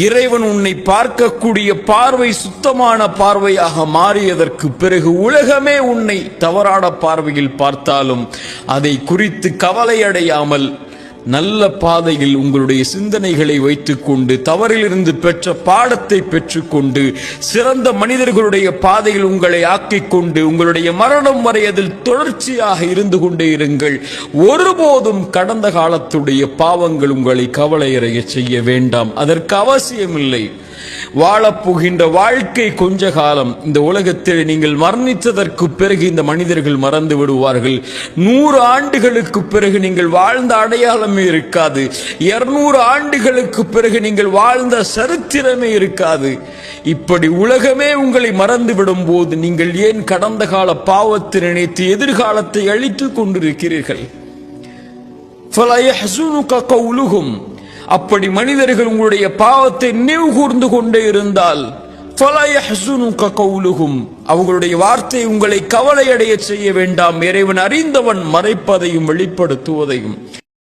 இறைவன் உன்னை பார்க்கக்கூடிய பார்வை சுத்தமான பார்வையாக மாறியதற்கு பிறகு உலகமே உன்னை தவறான பார்வையில் பார்த்தாலும் அதை குறித்து கவலையடையாமல் நல்ல பாதையில் உங்களுடைய சிந்தனைகளை வைத்துக்கொண்டு தவறிலிருந்து பெற்ற பாடத்தை பெற்றுக்கொண்டு சிறந்த மனிதர்களுடைய பாதையில் உங்களை ஆக்கிக்கொண்டு உங்களுடைய மரணம் வரை அதில் தொடர்ச்சியாக இருந்து கொண்டே இருங்கள். ஒருபோதும் கடந்த காலத்துடைய பாவங்கள் உங்களை கவலையடைய செய்ய வேண்டாம். அதற்கு அவசியமில்லை. வாழப்போகின்ற வாழ்க்கை கொஞ்ச காலம். இந்த உலகத்தில் நீங்கள் மரணித்ததற்கு பிறகு இந்த மனிதர்கள் மறந்து விடுவார்கள். 100 ஆண்டுகளுக்கு பிறகு நீங்கள் வாழ்ந்த அடையாளமே இருக்காது. 200 ஆண்டுகளுக்கு பிறகு நீங்கள் வாழ்ந்த சரித்திரமே இருக்காது. இப்படி உலகமே உங்களை மறந்து விடும் போது நீங்கள் ஏன் கடந்த கால பாவத்தை நினைத்து எதிர்காலத்தை அழித்துக் கொண்டிருக்கிறீர்கள்? فَلَا يَحْزُنُكَ قَوْلُهُمْ. அப்படி மனிதர்கள் உங்களுடைய பாவத்தை நினைவு கூர்ந்து கொண்டே இருந்தால் فَلَا يَحْزُنُكَ قَوْلُهُمْ, அவங்களுடைய வார்த்தை உங்களை கவலையடைய செய்ய வேண்டாம். இறைவன் அறிந்தவன் மறைப்பதையும் வெளிப்படுத்துவதையும்.